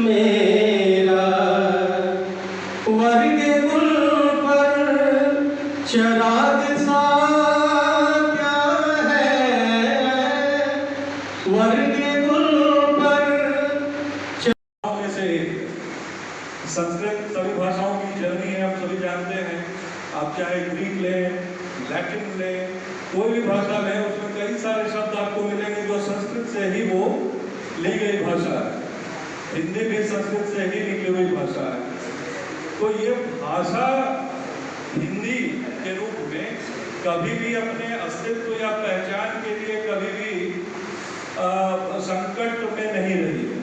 मेरा वर्ग गुल पर चराग सा क्या है, वर्ग गुल पर में से संस्कृत सभी भाषाओं की जननी है, हम सभी जानते हैं। आप चाहे ग्रीक लें, लैटिन लें, कोई भी भाषा लें, उसमें कई सारे शब्द आपको मिलेंगे जो संस्कृत से ही वो ली गई भाषा है। हिंदी भी संस्कृत से ही निकली हुई भाषा है। तो ये भाषा हिंदी के रूप में कभी भी अपने अस्तित्व या पहचान के लिए कभी भी संकट में नहीं रही है।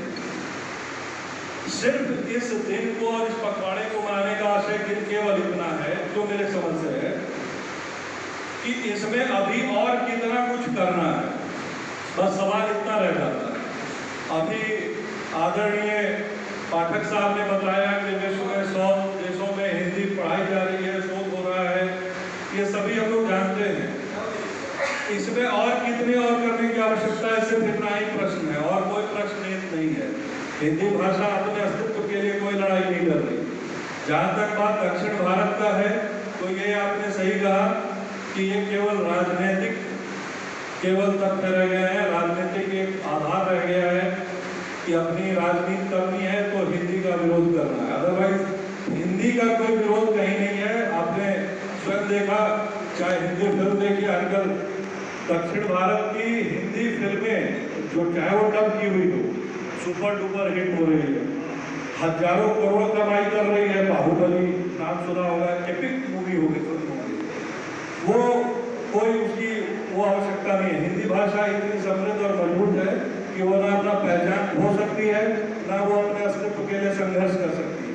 सिर्फ इस दिन को और इस पखवाड़े को मनाने का आशय केवल इतना है, जो मेरे समझ से है, कि इसमें अभी और कितना कुछ करना है। बस सवाल इतना रह जाता है। अभी आदरणीय पाठक साहब ने बताया कि विश्व में 100 देशों में हिंदी पढ़ाई जा रही है, शोध हो रहा है, ये सभी हम लोग जानते हैं। इसमें और कितने और करने की आवश्यकता है, सिर्फ इतना ही प्रश्न है और कोई प्रश्न नहीं है। हिंदी भाषा अपने अस्तित्व के लिए कोई लड़ाई नहीं लड़ रही। जहाँ तक बात दक्षिण भारत का है, तो ये आपने सही कहा कि ये केवल राजनीतिक तथ्य रह गया है, राजनीतिक एक आधार रह गया है कि अपनी राजनीति करनी है तो हिंदी का विरोध करना है। अदरवाइज हिंदी का कोई विरोध कहीं नहीं है। आपने स्वयं देखा, चाहे हिंदी फिल्म देखिए, आजकल दक्षिण भारत की हिंदी फिल्में जो चाहे वो डब की हुई हो, सुपर डुपर हिट हो रही है, हजारों करोड़ कमाई कर रही है। बाहुबली नाम सुना होगा, एपिक मूवी होगी, फिल्म होगी। वो कोई उसकी वो आवश्यकता नहीं है। हिंदी भाषा इतनी समृद्ध और मजबूत है कि वो ना अपना पहचान हो सकती है, ना वो अपने अस्तित्व के लिए संघर्ष कर सकती है।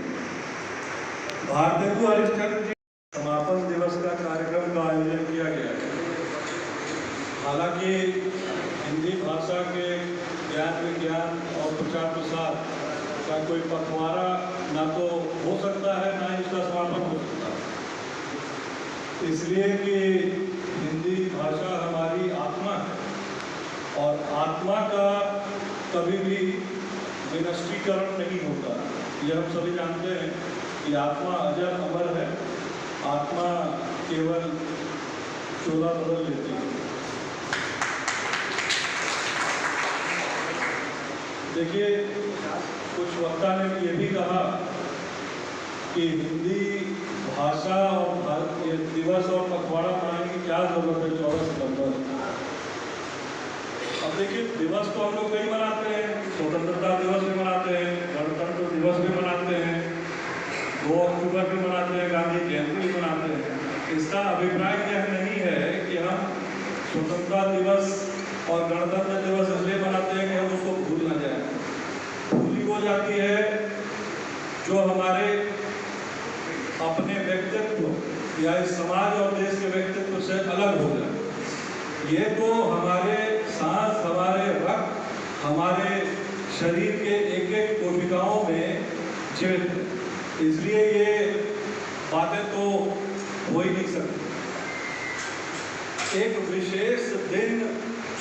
भारतेंदु हरिश्चंद्र जी समापन दिवस का कार्यक्रम का आयोजन किया गया है। हालांकि हिंदी भाषा के ज्ञान विज्ञान और प्रचार प्रसार का कोई पखवाड़ा ना तो हो सकता है, ना इसका समापन हो सकता है, इसलिए कि हिंदी भाषा हमारी आत्मा है और आत्मा का कभी भी विनष्टीकरण नहीं होता। ये हम सभी जानते हैं कि आत्मा अजर अमर है। आत्मा केवल चोला बदल लेती है। देखिए, कुछ वक्ता ने ये भी कहा कि हिंदी भाषा और ये दिवस और पखवाड़ा मनाने की क्या जरूरत है 14 सितंबर। अब देखिए, दिवस तो हम लोग कई मनाते हैं, स्वतंत्रता दिवस भी मनाते हैं, गणतंत्र दिवस भी मनाते हैं, 2 अक्टूबर भी मनाते हैं, गांधी जयंती भी मनाते हैं। इसका अभिप्राय यह नहीं है कि हम स्वतंत्रता दिवस और गणतंत्र दिवस इसलिए मनाते हैं कि हम उसको भूल न जाए। भूली हो जाती है जो हमारे अपने व्यक्तित्व या इस समाज और देश के व्यक्तित्व से अलग हो जाए। ये तो हमारे सांस, हमारे रक्त, हमारे शरीर के एक एक कोशिकाओं में जीवित है। इसलिए ये बातें तो हो ही नहीं सकती। एक विशेष दिन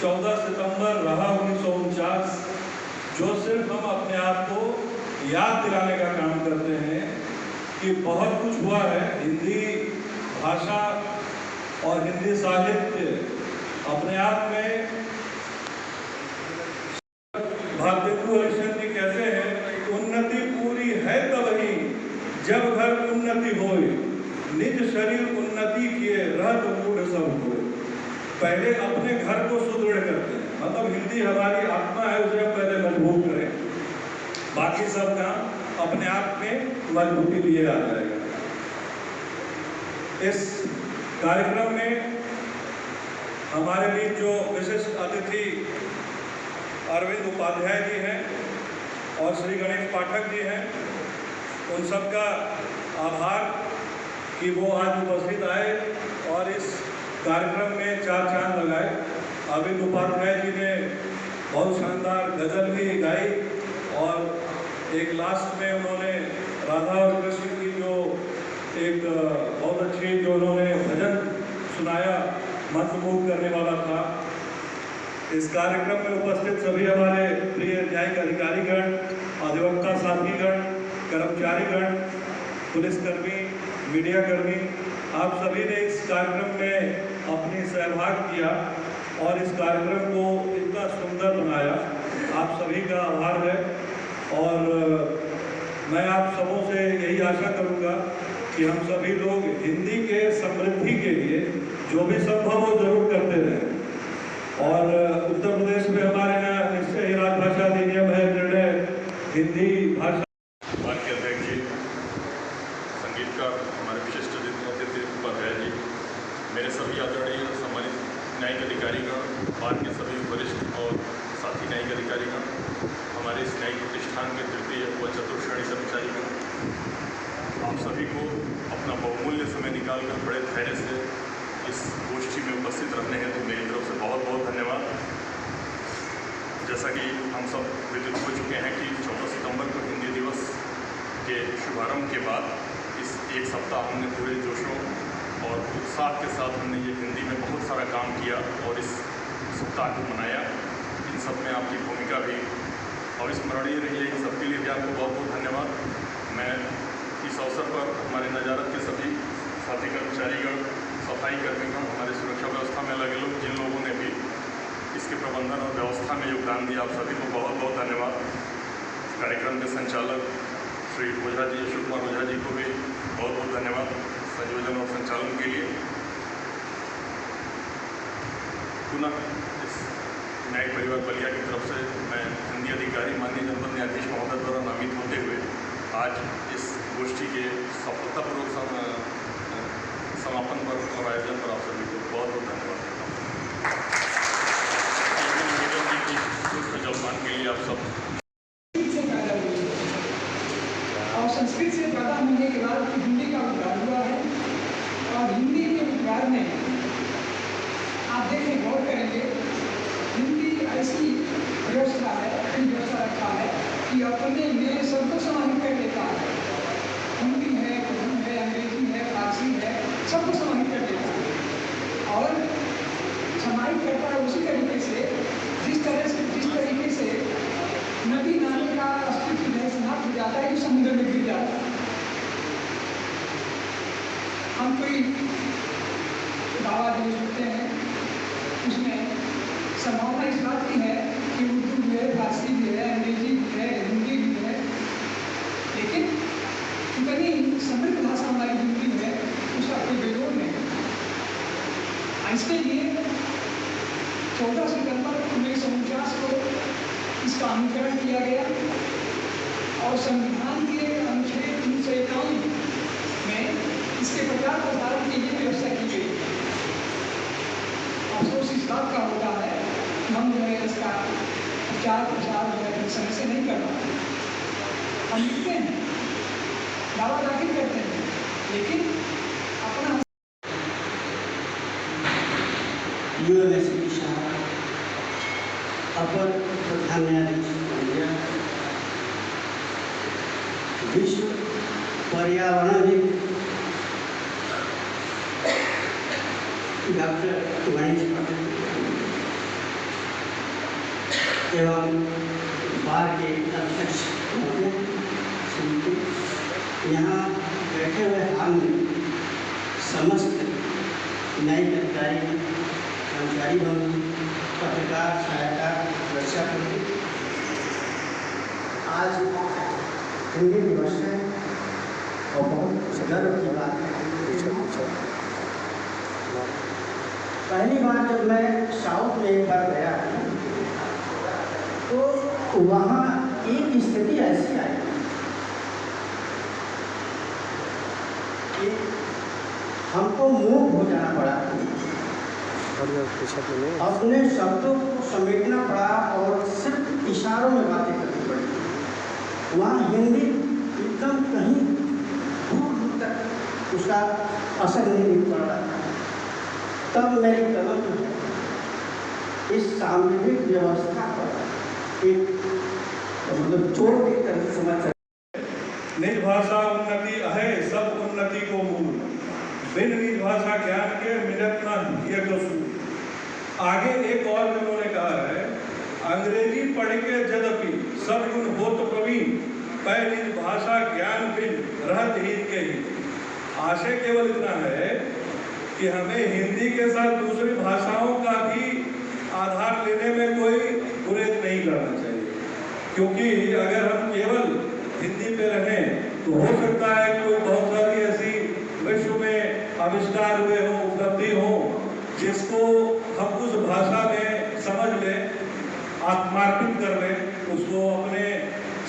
14 सितंबर रहा 1949, जो सिर्फ हम अपने आप को याद दिलाने का काम करते हैं कि बहुत कुछ हुआ है। हिंदी भाषा और हिंदी साहित्य अपने आप में, भारतेंदु हरिश्चंद्र जी कहते हैं, उन्नति पूरी है तब ही जब घर उन्नति होए, निज शरीर उन्नति किए रहत मूढ़ सब होए। पहले अपने घर को सुदृढ़ करते हैं, मतलब हिंदी हमारी आत्मा है, उसे हम पहले मजबूत करें, बाकी सब काम अपने आप में मजबूती लिए आ जाएगा। इस कार्यक्रम में हमारे बीच जो विशिष्ट अतिथि अरविंद उपाध्याय जी हैं और श्री गणेश पाठक जी हैं, उन सबका आभार कि वो आज उपस्थित आए और इस कार्यक्रम में 4 चांद लगाए। अरविंद उपाध्याय जी ने बहुत शानदार गजल भी गाई और एक लास्ट में उन्होंने राधा और कृष्ण की जो एक बहुत अच्छी जो उन्होंने भजन सुनाया, मंत्रमुग्ध करने वाला था। इस कार्यक्रम में उपस्थित सभी हमारे प्रिय न्यायिक अधिकारीगण, अधिवक्ता साथी अधिकारीगण, पुलिसकर्मी, मीडियाकर्मी, आप सभी ने इस कार्यक्रम में अपनी सहभाग किया और इस कार्यक्रम को इतना सुंदर बनाया। आप सभी का आभार है और मैं आप सबों से यही आशा करूंगा कि हम सभी लोग हिंदी के समृद्धि के लिए जो भी संभव हो जरूर करते रहें। और उत्तर प्रदेश में हमारे यहाँ निश्चय ही राजभाषा अधिनियम है, निर्णय हिंदी भाषा। के अध्यक्ष जी, संगीतकार हमारे विशिष्ट अतिथि उपाध्याय जी, मेरे सभी आदरणीय सम्मानित न्यायिक अधिकारीगण, बार के सभी वरिष्ठ और साथी न्यायिक अधिकारीगण, हमारे इस न्यायिक प्रतिष्ठान के तृतीय व चतुर्थ श्रेणी कर्मचारीगण, आप सभी को अपना बहुमूल्य समय निकालकर बड़े धैर्य से इस गोष्ठी में उपस्थित रहने हेतु मेरी तरफ से बहुत बहुत धन्यवाद। जैसा कि हम सब विदित हो चुके हैं कि 14 सितंबर को हिंदी दिवस के शुभारंभ के बाद इस एक सप्ताह हमने पूरे जोशों और उत्साह के साथ हमने ये हिंदी में बहुत सारा काम किया और इस सप्ताह को मनाया। इन सब में आपकी भूमिका भी अविस्मरणीय रही है। इन सबके लिए भी आपको बहुत बहुत धन्यवाद। मैं इस अवसर पर हमारे नजारत के सभी साथी कर्मचारीगण, सफाई कर्मीगण, हमारे सुरक्षा व्यवस्था में लगे लोग, जिन लोगों ने भी इसके प्रबंधन और व्यवस्था में योगदान दिया, आप सभी को बहुत बहुत धन्यवाद। कार्यक्रम के संचालक श्री ओझा जी, अशोक कुमार ओझा जी को भी बहुत बहुत धन्यवाद संयोजन और संचालन के लिए। पुनः इस न्यायिक परिवार बलिया की तरफ से मैं हिंदी अधिकारी माननीय जनपद न्यायाधीश महोदय द्वारा नामित होते हुए आज इस गोष्ठी के सफलतापूर्वक समापन पर और आयोजन पर आप सभी को बहुत बहुत धन्यवाद देता हूँ। जलपान के लिए आप सब और संस्कृत से पैदा होने के बाद हिंदी का उद्धार हुआ है और हिंदी के उद्धार में आप देखें, गौर करेंगे, हिंदी ऐसी व्यवस्था है, व्यवस्था रखा है कि अपने में सबको समाहित कर लेता है। हिंदी है, उर्दू है, अंग्रेजी है, फारसी है, सबको समाहित कर देता है और समाहित करता है उसी तरीके से जिस तरीके से नदी नाले का अस्तित्व नहीं समाप्त हो जाता है कि समुद्र में गिर जाता है। हम कोई दावा जो सुनते हैं उसमें संभावना इस बात की है कि उर्दू भी है, फारसी भी है, अंग्रेजी भी है, हिंदी भी है, लेकिन इतनी समृद्ध भाषा हमारी हिंदी है उसका कोई बेजोड़ नहीं। इसके लिए 14 सितंबर 1949 को इसका अनुकरण किया गया और संविधान के अनुच्छेद 351 में इसके प्रचार प्रसार के लिए व्यवस्था की गई। अफसोस इस बात का होता है कि हम जो है इसका प्रचार प्रसार जो है समय से नहीं कर पाते। हम लिखते हैं, दावा दाखिल करते हैं, लेकिन अपना अपर प्रधान न्यायाधीश विश्व पर्यावरण डॉक्टर गणेश पटेल एवं बार के अध्यक्ष यहाँ बैठे हुए हम समस्त न्यायिक अधिकारी, कर्मचारी बंधु, पत्रकार, सहायता, सुरक्षा कर्मी, आज हिंदी दिवस है और बहुत गर्व की बात है। पहली बार जब मैं साउथ में एक बार गया तो वहाँ एक स्थिति ऐसी आई कि हमको मूक हो जाना पड़ा, अपने शब्दों को समेटना पड़ा और सिर्फ इशारों में बातें करनी पड़ी। वहाँ हिंदी एकदम कहीं दूर तक उसका असर नहीं दिख पड़ रहा। तब मेरी कलम इस सामूहिक व्यवस्था पर एक मतलब जोड़ के तरह समझ सकते। निज भाषा उन्नति है सब उन्नति को मूल, बिन निज भाषा ज्ञान के मिलत न ये कसूर। आगे एक और उन्होंने कहा है, अंग्रेजी पढ़ के यद्यपि सब गुण होत प्रवीण, पहली भाषा ज्ञान बिन रहत हित के ही। आशय केवल इतना है कि हमें हिंदी के साथ दूसरी भाषाओं का भी आधार लेने में कोई गुरेज नहीं करना चाहिए, क्योंकि अगर हम केवल हिंदी पे रहें तो हो सकता है कोई बहुत सारी ऐसी विश्व में आविष्कार हुए हो, उपलब्धि हो, जिसको हम उस भाषा में समझ लें, आत्मार्पित कर लें, उसको अपने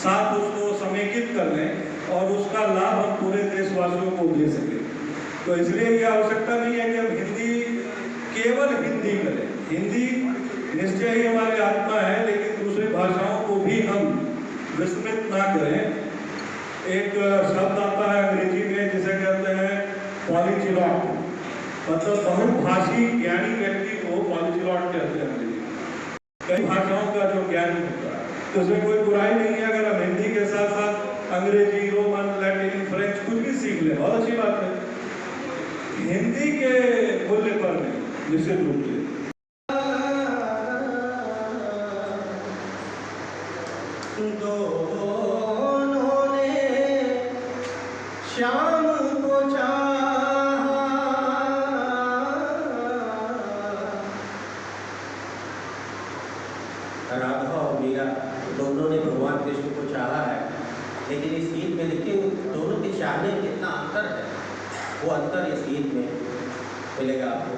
साथ उसको समेकित कर लें और उसका लाभ हम पूरे देशवासियों को दे सकें। तो इसलिए ये आवश्यकता नहीं है कि हम हिंदी केवल हिंदी करें। हिंदी निश्चय ही हमारी आत्मा है, लेकिन दूसरी भाषाओं को भी हम विस्मृत ना करें। एक शब्द आता है अंग्रेजी में जिसे कहते हैं पॉलीचिलॉट, मतलब बहुभाषी ज्ञानी व्यक्ति को पॉलीचिलॉट कहते हैं अंग्रेजी में, कई भाषाओं का जो ज्ञान होता है। तो उसमें कोई बुराई नहीं है अगर हम हिंदी के साथ साथ अंग्रेजी, रोमन, लैटिन, फ्रेंच कुछ भी सीख लें, बहुत अच्छी बात है। हिंदी के मूल्य पर नहीं, निश्चित रूप से। दोनों ने श्याम को चाहा, राधा और मीरा दोनों ने भगवान कृष्ण को चाहा है, लेकिन इस गीत में देखिए दोनों के चाहने में कितना अंतर है। वो अंतर इस गीत में मिलेगा आपको।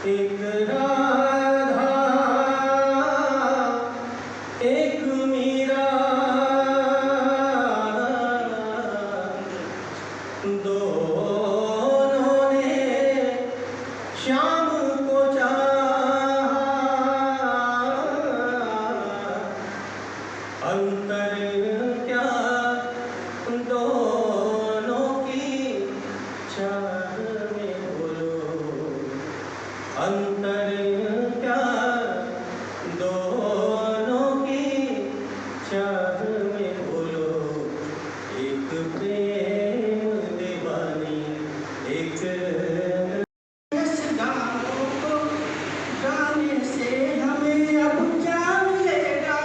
एक राधा एक मीरा, दोनों ने श्याम को चाहा, अंतर क्या दोनों की चाह में बोलो, अंतर क्या दोनों की चाह में बोलो, एक प्रेम दीवानी एक गानों को गाने से हमें अब क्या मिलेगा।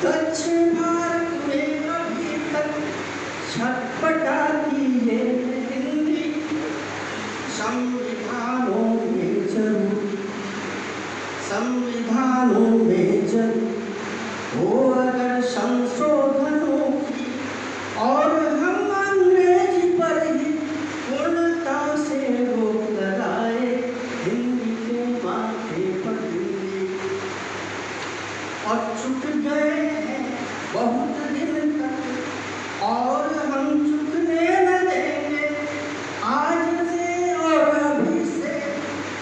दक्षिण भारत में अभी तक छटपटाती है हिंदी, संविधानों में जरूर, संविधानों में जरूर हो अगर संशोधनों की, और हम अंग्रेजी पर ही पूर्णता से रोक लगाए, हिंदी के माथे पर हिंदी, और चुप गए हैं बहुत दिन तक, और हम चुकने न देंगे आज से और अभी से,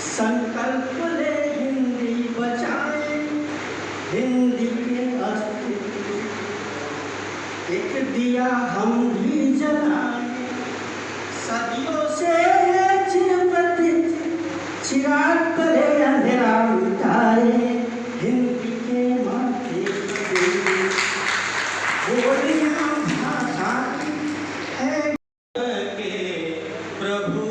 संकल्प ले हिंदी बचाए, हिंदी के अस्तित्व एक दिया हम भी जलाए, सदियों से चिरप्रतिष्ठित चिराग तले अंधेरा मिटाए, हिंदी के माथे पर बोलियां भाषा है के प्रभु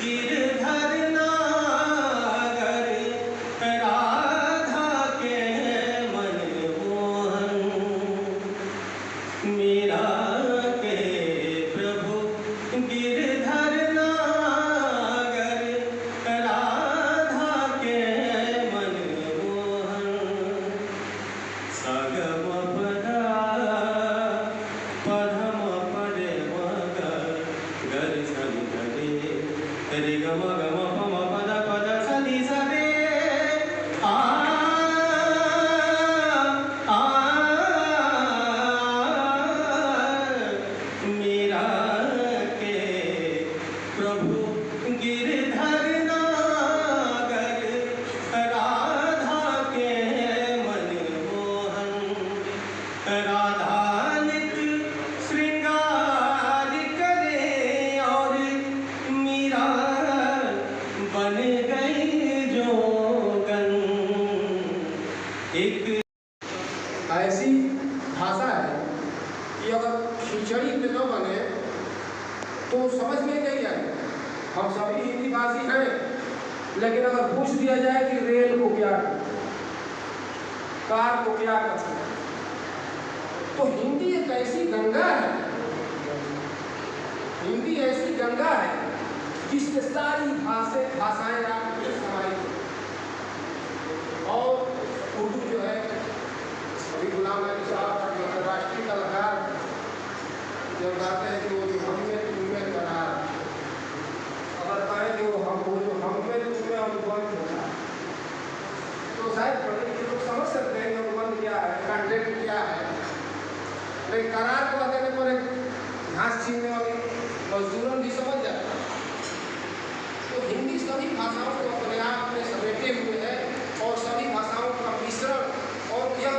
गिरधर नागर, राधा के मन मोहन, मीरा के प्रभु गिरधर नागर, राधा के मन मोहन, सगम पदा पधम पदे मग गर सनि धरे रे गम गम पम पद पद सनि सरे, आ मीरा के प्रभु गिरधर नागर, राधा के मन मोहन, राधा नित श्रृंगार करे और मीरा बन गई जोगन। एक ऐसी भाषा है कि अगर खिचड़ी में न बने तो समझ में नहीं आए। हम सभी हिंदी भाषी हैं, लेकिन अगर पूछ दिया जाए कि रेल को क्या कहते हैं, कार को क्या कहते हैं, तो हिंदी एक ऐसी गंगा है, हिंदी ऐसी गंगा है जिसमें सारी भाषाएं आपके समाहित हैं। और उर्दू जो है अभी गुलाम अली साहब अंतर्राष्ट्रीय कलाकार जब गाते हैं कि वो जो हम में तुम में करार, अगर कहें कि वो जो हम में तुम में अनुबंध होगा तो शायद पढ़े लिखे लोग समझ सकते हैं कि अनुबंध क्या है, कॉन्ट्रैक्ट क्या है। लेकिन करार को देने पर एक घास छीनने वाली मजदूरन भी समझ जाता है। तो हिंदी सभी भाषाओं को अपने आप में समेटे हुए है और सभी भाषाओं का मिश्रण और यह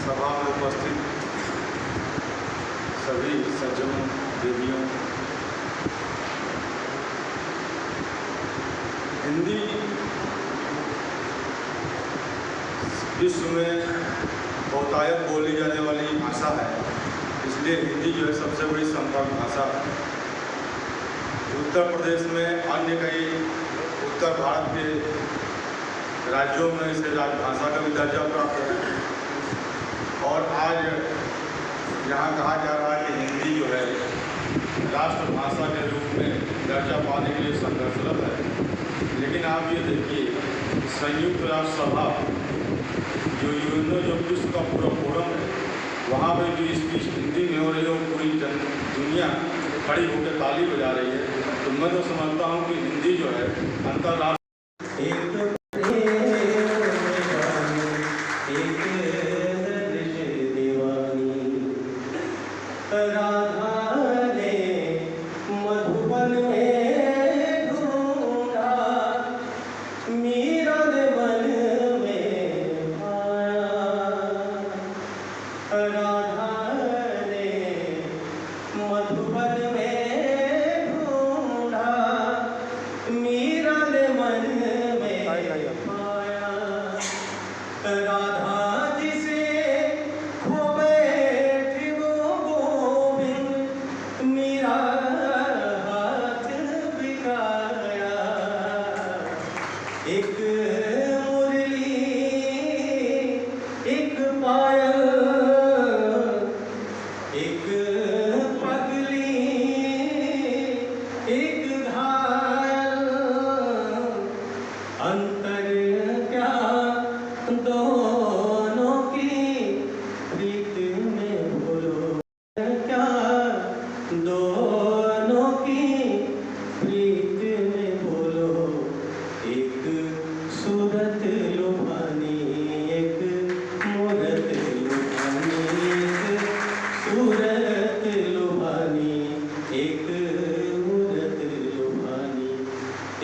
सभा में उपस्थित सभी सज्जनों देवियों, हिंदी विश्व में बहुतायत बोली जाने वाली भाषा है, इसलिए हिंदी जो है सबसे बड़ी संपर्क भाषा है। उत्तर प्रदेश में अन्य कई उत्तर भारत के राज्यों में इसे राजभाषा का भी दर्जा प्राप्त है और आज यहाँ कहा जा रहा है कि हिंदी जो है राष्ट्रभाषा के रूप में दर्जा पाने के लिए संघर्षरत है। लेकिन आप ये देखिए, संयुक्त राष्ट्र सभा जो यूएनओ जो विश्व का पूरा फोरम है, वहाँ पे जो स्पीच हिंदी में हो रही है पूरी दुनिया खड़ी होकर ताली बजा रही है। तो मैं तो समझता हूँ कि हिंदी जो है अंतर्राष्ट्रीय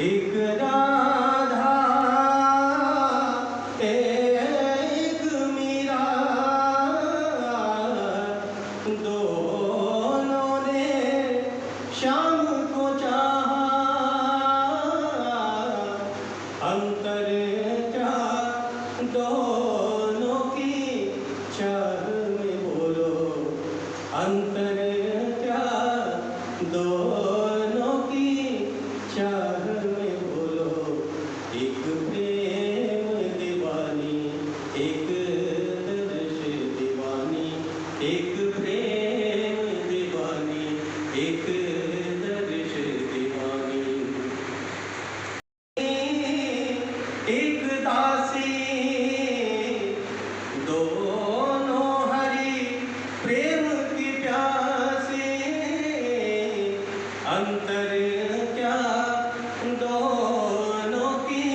एक राधा एक मीरा, दोनों ने श्याम को चाहा, अंतर क्या दोनों की चाह में बोलो, अंतर क्या दोनों की चाह में बोलो। एक प्रेम दीवानी एक दर्श दीवानी, एक प्रेम दीवानी एक दर्श दीवानी। एक दासी दोनों हरि प्रेम की प्यासी, अंतर क्या दोनों की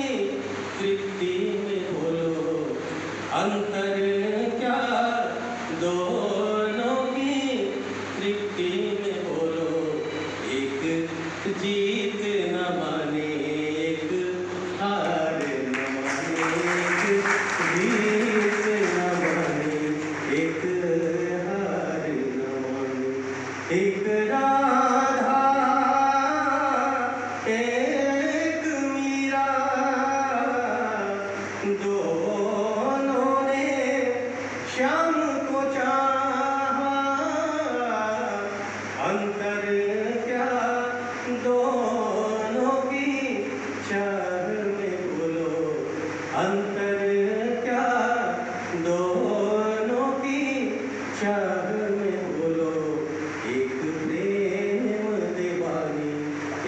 तृप्ति में बोलो, अंतर क्या दोनों की तृप्ति में बोलो। एक जीत न माने एक हार न माने, एक जीत न माने एक हार न माने। एक राधा एक मीरा, दोनों ने श्याम को चाहा, अंतर क्या दोनों की चाह में बोलो, अंतर क्या दोनों की चाह में बोलो। एक प्रेम दीवानी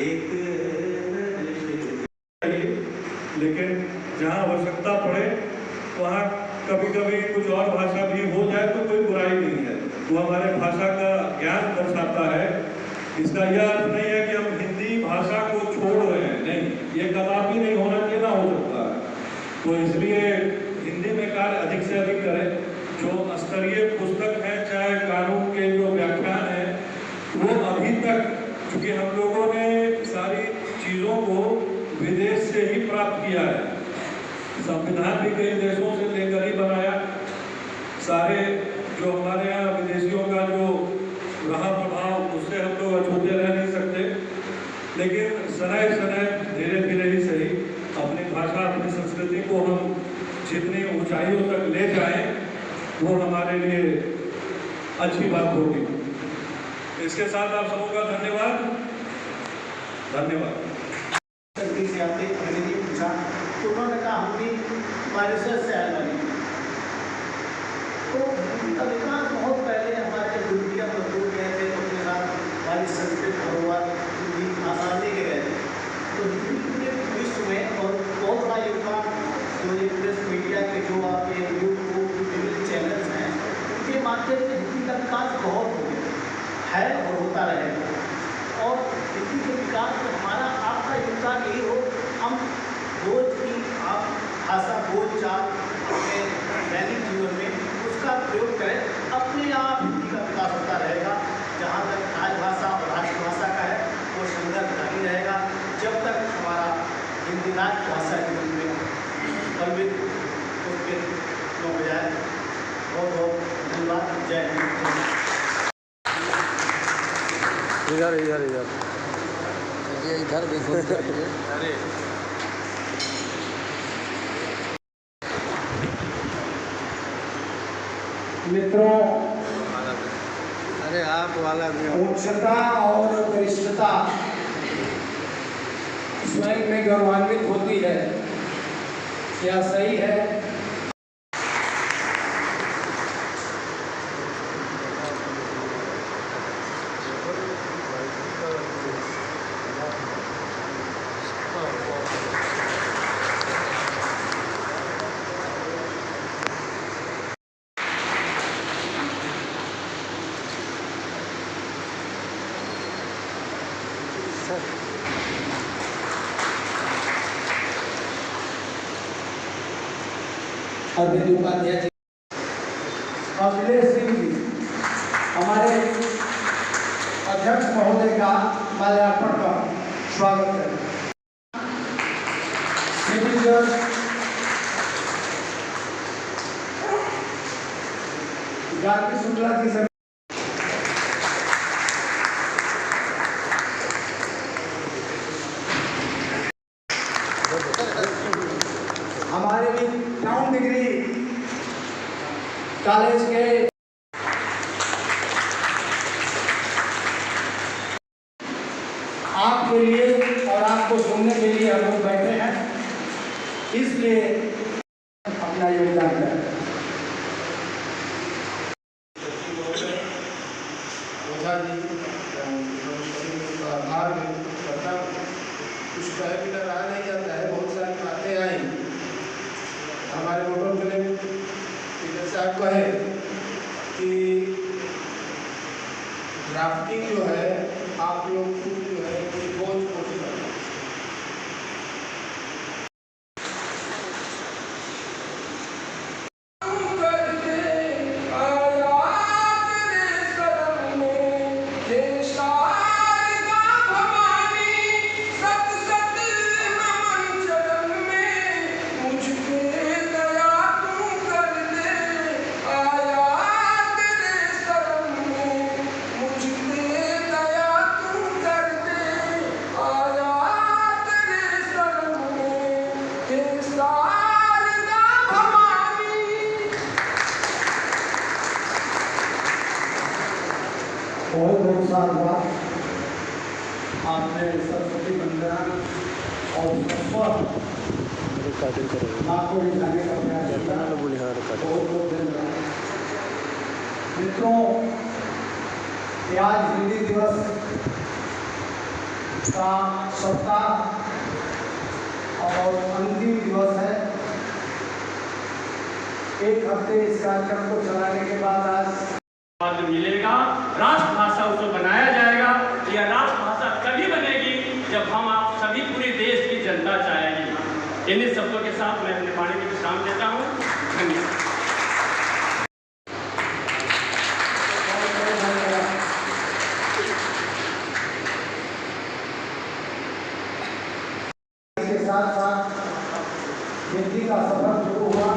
एक दर्श। लेकिन जहाँ आवश्यकता पड़े वहाँ कभी कभी कुछ और भाषा भी हो जाए तो कोई बुराई नहीं है, वो हमारे भाषा का ज्ञान दर्शाता है। इसका यह अर्थ नहीं है कि हम हिंदी भाषा को छोड़ रहे हैं, नहीं, ये कदापि नहीं होना चाहिए, ना हो सकता है। तो इसलिए हिंदी में कार्य अधिक से अधिक करें। जो स्तरीय पुस्तक है, चाहे कानून के जो व्याख्यान है, वो अभी तक, क्योंकि हम लोगों ने सारी चीज़ों को विदेश से ही प्राप्त किया है, संविधान भी कई देशों से लेकर ही बनाया। सारे जो हमारे यहाँ विदेशियों का जो रहा प्रभाव, उससे हम लोग अछूते रह नहीं सकते। लेकिन समय समय धीरे धीरे ही सही अपनी भाषा अपनी संस्कृति को हम जितनी ऊंचाइयों तक ले जाएं, वो हमारे लिए अच्छी बात होगी। इसके साथ आप सबों का धन्यवाद। से आपने अंग्रेजी पूछा तो उन्होंने कहा हम भी मॉरिशस से आए वाली। तो उनका विकास बहुत पहले हमारे गुरुकिया मजदूर गए थे, तो अपने साथ हमारी संस्कृत धरोहर हिंदी भाषा लेके गए थे। तो हिंदी पूरे विश्व में और बहुत बड़ा योगदान जो ये प्रेस मीडिया के जो आपके यूट्यूब विभिन्न चैनल्स हैं, उनके माध्यम से हिंदी का विकास बहुत हो गया है और होता रहेगा। और हिंदी के विकास में हमारा आपका योगदान यही हो, हम रोज की आप भाषा बोलचाल अपने दैनिक जीवन में उसका प्रयोग करें, अपने आप हिंदी का विकास होता रहेगा। जहाँ तक राजभाषा और राष्ट्रभाषा का है वो संघर्ष जारी रहेगा जब तक हमारा हिंदी राष्ट्रभाषा के रूप में कल्पित उसके हो जाए। बहुत बहुत धन्यवाद। जय हिंद। इधर इधर इधर इधर भी अरे मित्रों, अरे आप वाला भी उच्चता और वरिष्ठता स्वयं में गौरवान्वित होती है, क्या सही है? अरविंद उपाध्याय जी, अखिलेश सिंह जी, हमारे अध्यक्ष महोदय का माल्यार्पण का स्वागत है। टीचर, जानकी शुक्ला जी सर, हमारे भी टाउन डिग्री कॉलेज के आपके लिए और आपको सुनने के लिए हम लोग बैठे हैं, इसलिए अपना योगदान करें। ओझा जी आभार करता हूँ। कुछ कहे बिना रहा नहीं जाता है, बहुत सारी बातें आई। हमारे मोटर जिले टीचर साहब कहे कि ड्राफ्टिंग जो है आप लोग खुद जो है कोई बोझ कोशिश करें। बहुत साल बाद आपने सरस्वती वंदना और माँ को रिझाने का प्रयास किया। बहुत बहुत धन्यवाद। मित्रों, आज हिंदी दिवस का सप्ताह और अंतिम दिवस है। एक हफ्ते इस कार्यक्रम को चलाने के बाद आज मिलेगा, राष्ट्रभाषा उसको बनाया जाएगा। यह राष्ट्रभाषा तभी बनेगी जब हम आप सभी पूरे देश की जनता चाहेगी। इन्हीं शब्दों के साथ मैं अपने वाणी को विश्राम देता हूँ। धन्यवाद। इसके साथ साथ हिंदी का सफर शुरू हुआ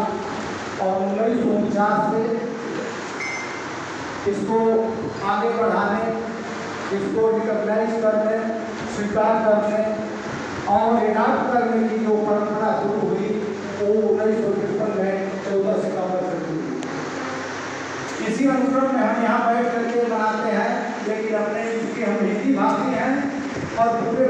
और 1949 से इसको आगे बढ़ाने, इसको रिकॉग्नाइज करने, स्वीकार करने और एडाप्ट करने की जो परंपरा शुरू हुई वो 1953 में 14 सितंबर से हुई। इसी अनुक्रम में हम यहाँ बैठ करके बनाते हैं, लेकिन अपने चूँकि हम हिंदी भाषी हैं और पूरे